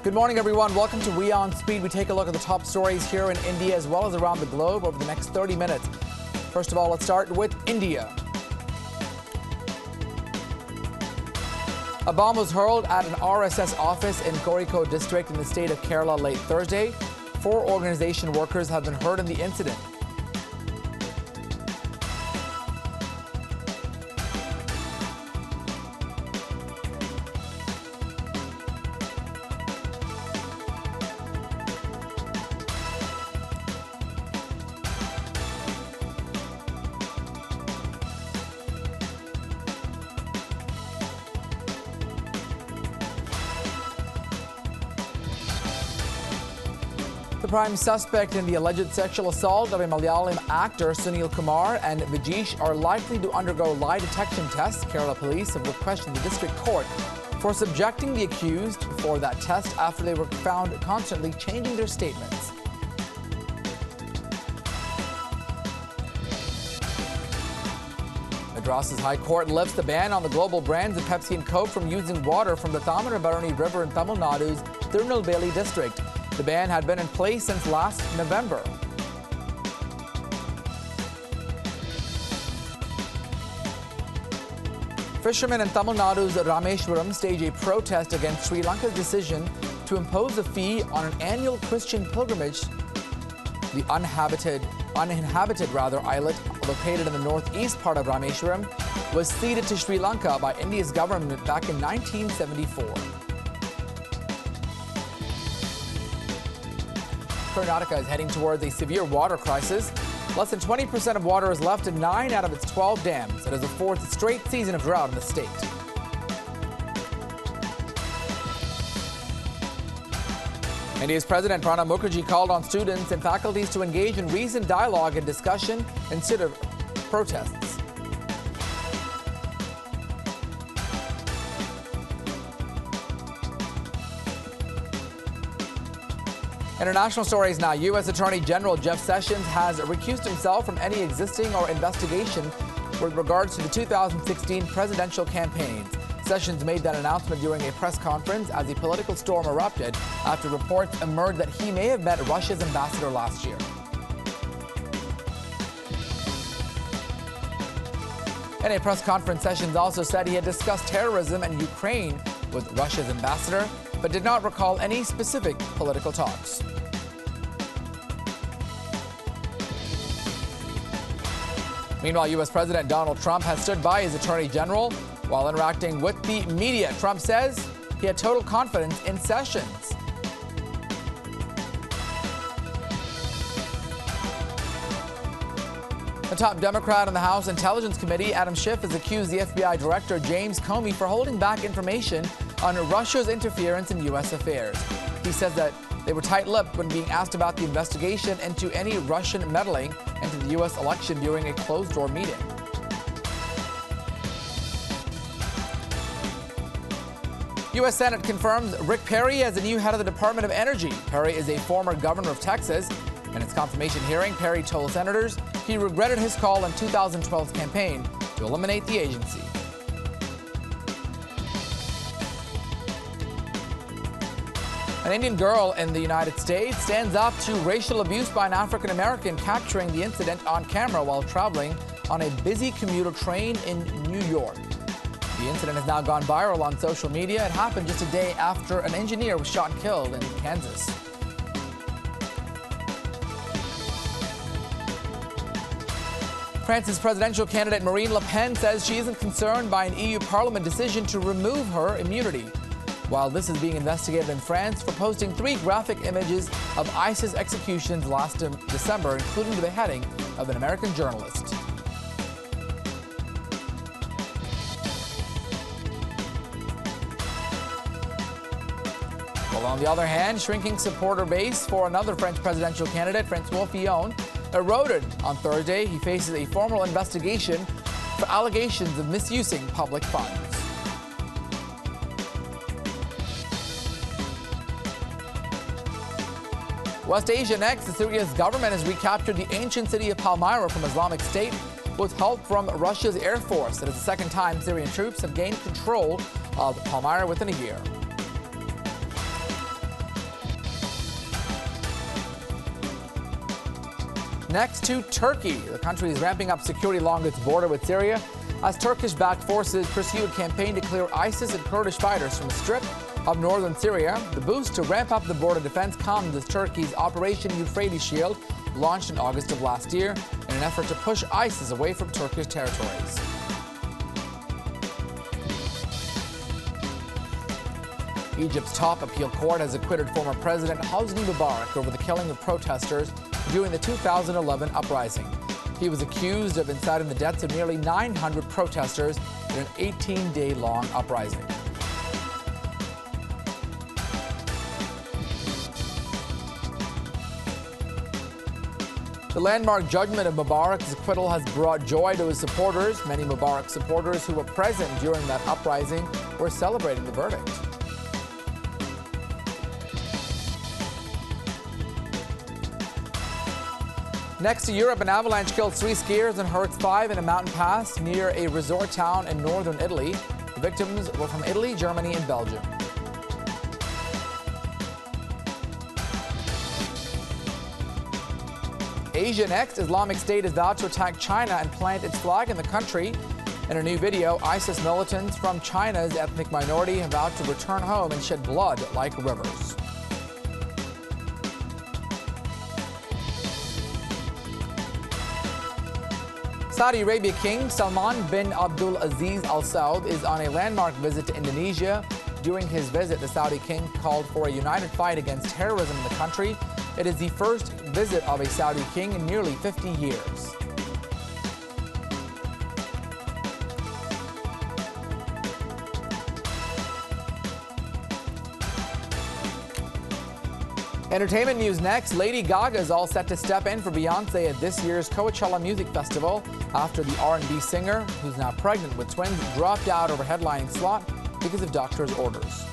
Good morning, everyone. Welcome to WION Speed. We take a look at the top stories here in India as well as around the globe over the next 30 minutes. First of all, let's start with India. A bomb was hurled at an RSS office in Kozhikode district in the state of Kerala late Thursday. 4 organization workers have been hurt in the incident. The prime suspect in the alleged sexual assault of a Malayalam actor, Sunil Kumar, and Vijesh are likely to undergo lie detection tests. Kerala police have requested the district court for subjecting the accused for that test after they were found constantly changing their statements. Madras's High Court lifts the ban on the global brands of Pepsi and Coke from using water from the Thamirabarani River in Tamil Nadu's Tirunelveli district. The ban had been in place since last November. Fishermen in Tamil Nadu's Rameshwaram stage a protest against Sri Lanka's decision to impose a fee on an annual Christian pilgrimage. The uninhabited islet located in the northeast part of Rameshwaram was ceded to Sri Lanka by India's government back in 1974. Karnataka is heading towards a severe water crisis. Less than 20% of water is left in 9 out of its 12 dams. It is the 4th straight season of drought in the state. India's President Pranab Mukherjee called on students and faculties to engage in reasoned dialogue and discussion instead of protests. International stories now. U.S. Attorney General Jeff Sessions has recused himself from any existing or investigation with regards to the 2016 presidential campaigns. Sessions made that announcement during a press conference as a political storm erupted after reports emerged that he may have met Russia's ambassador last year. In a press conference, Sessions also said he had discussed terrorism and Ukraine with Russia's ambassador, but did not recall any specific political talks. Meanwhile, U.S. President Donald Trump has stood by his attorney general while interacting with the media. Trump says he had total confidence in Sessions. The top Democrat on the House Intelligence Committee, Adam Schiff, has accused the FBI Director James Comey for holding back information on Russia's interference in U.S. affairs. He says that they were tight-lipped when being asked about the investigation into any Russian meddling into the U.S. election during a closed-door meeting. U.S. Senate confirms Rick Perry as the new head of the Department of Energy. Perry is a former governor of Texas. In its confirmation hearing, Perry told senators he regretted his call in 2012's campaign to eliminate the agency. An Indian girl in the United States stands up to racial abuse by an African American, capturing the incident on camera while traveling on a busy commuter train in New York. The incident has now gone viral on social media. It happened just a day after an engineer was shot and killed in Kansas. France's presidential candidate Marine Le Pen says she isn't concerned by an EU Parliament decision to remove her immunity. While this is being investigated in France for posting 3 graphic images of ISIS executions last December, including the beheading of an American journalist. Well, on the other hand, shrinking supporter base for another French presidential candidate, François Fillon, eroded on Thursday. He faces a formal investigation for allegations of misusing public funds. West Asia next. Syria's government has recaptured the ancient city of Palmyra from Islamic State with help from Russia's Air Force. It is the second time Syrian troops have gained control of Palmyra within a year. Next to Turkey. The country is ramping up security along its border with Syria as Turkish-backed forces pursue a campaign to clear ISIS and Kurdish fighters from a strip of northern Syria. The boost to ramp up the border defense comes as Turkey's Operation Euphrates Shield, launched in August of last year in an effort to push ISIS away from Turkish territories. Egypt's top appeal court has acquitted former President Hosni Mubarak over the killing of protesters during the 2011 uprising. He was accused of inciting the deaths of nearly 900 protesters in an 18-day-long uprising. The landmark judgment of Mubarak's acquittal has brought joy to his supporters. Many Mubarak supporters who were present during that uprising were celebrating the verdict. Next to Europe, an avalanche killed 3 skiers and hurt 5 in a mountain pass near a resort town in northern Italy. The victims were from Italy, Germany, and Belgium. Asia next. Islamic State is vowed to attack China and plant its flag in the country. In a new video, ISIS militants from China's ethnic minority have vowed to return home and shed blood like rivers. Saudi Arabia King Salman bin Abdul Aziz Al Saud is on a landmark visit to Indonesia. During his visit, the Saudi king called for a united fight against terrorism in the country. It is the first visit of a Saudi king in nearly 50 years. Entertainment news next. Lady Gaga is all set to step in for Beyonce at this year's Coachella Music Festival after the R&B singer, who's now pregnant with twins, dropped out of her headlining slot because of doctor's orders.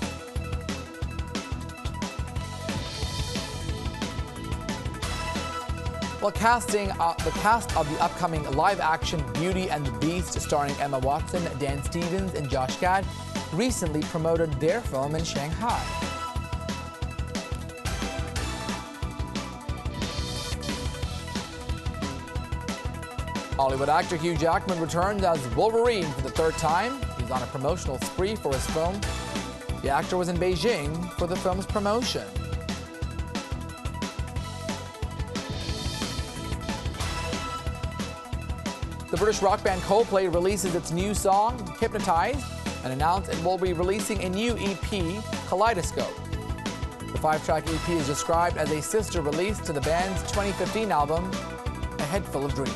Well, the cast of the upcoming live-action Beauty and the Beast, starring Emma Watson, Dan Stevens, and Josh Gad, recently promoted their film in Shanghai. Hollywood actor Hugh Jackman returns as Wolverine for the 3rd time. He's on a promotional spree for his film. The actor was in Beijing for the film's promotion. The British rock band Coldplay releases its new song, Hypnotized, and announced it will be releasing a new EP, Kaleidoscope. The 5-track EP is described as a sister release to the band's 2015 album, A Head Full of Dreams.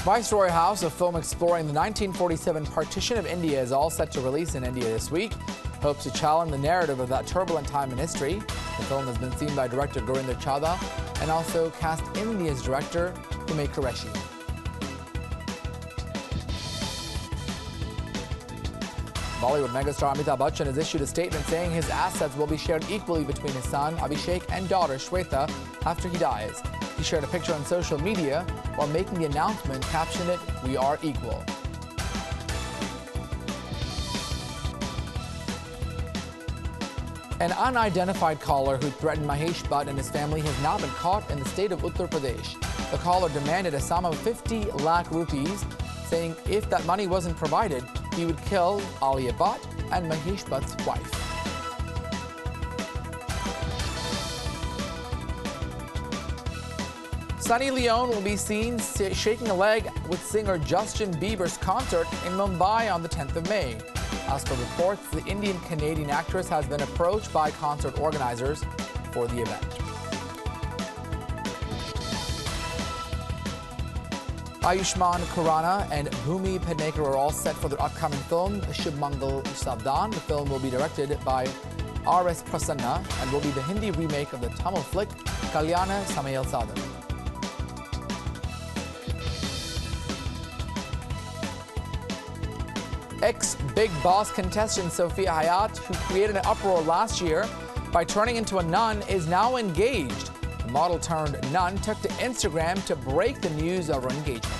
Viceroy House, a film exploring the 1947 partition of India, is all set to release in India this week. Hopes to challenge the narrative of that turbulent time in history. The film has been seen by director Gurinder Chadha and also cast India's director Ume Qureshi. Bollywood megastar Amitabh Bachchan has issued a statement saying his assets will be shared equally between his son Abhishek and daughter Shweta after he dies. He shared a picture on social media while making the announcement, captioned it, "We are equal." An unidentified caller who threatened Mahesh Bhatt and his family has now been caught in the state of Uttar Pradesh. The caller demanded a sum of 50 lakh rupees, saying if that money wasn't provided, he would kill Alia Bhatt and Mahesh Bhatt's wife. Sunny Leone will be seen shaking a leg with singer Justin Bieber's concert in Mumbai on the 10th of May. As per reports, the Indian-Canadian actress has been approached by concert organizers for the event. Ayushmann Khurrana and Bhumi Pednekar are all set for their upcoming film, Shubh Mangal Savdan. The film will be directed by R.S. Prasanna and will be the Hindi remake of the Tamil flick Kalyana Samayal Sadhan. Ex-Big Boss contestant Sophia Hayat, who created an uproar last year by turning into a nun, is now engaged. The model turned nun took to Instagram to break the news of her engagement.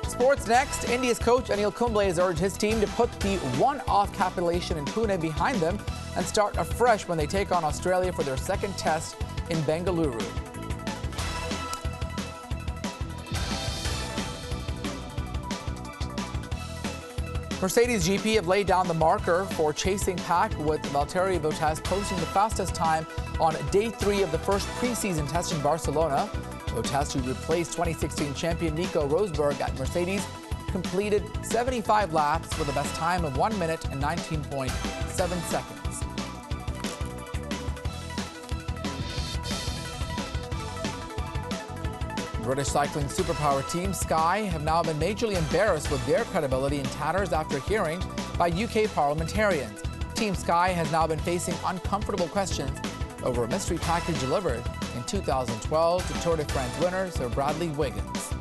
Sports next. India's coach Anil Kumble has urged his team to put the one-off capitulation in Pune behind them and start afresh when they take on Australia for their second test in Bengaluru. Mercedes GP have laid down the marker for chasing pack, with Valtteri Bottas posting the fastest time on day 3 of the first preseason test in Barcelona. Bottas, who replaced 2016 champion Nico Rosberg at Mercedes, completed 75 laps with the best time of 1 minute and 19.7 seconds. British cycling superpower Team Sky have now been majorly embarrassed with their credibility in tatters after hearing by UK parliamentarians. Team Sky has now been facing uncomfortable questions over a mystery package delivered in 2012 to Tour de France winner Sir Bradley Wiggins.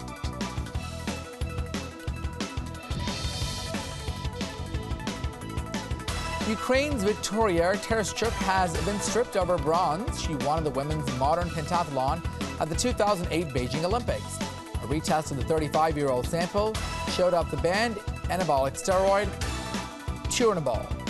Ukraine's Victoria Tereshchuk has been stripped of her bronze. She won the women's modern pentathlon at the 2008 Beijing Olympics. A retest of the 35-year-old sample showed up the banned anabolic steroid Turinabol.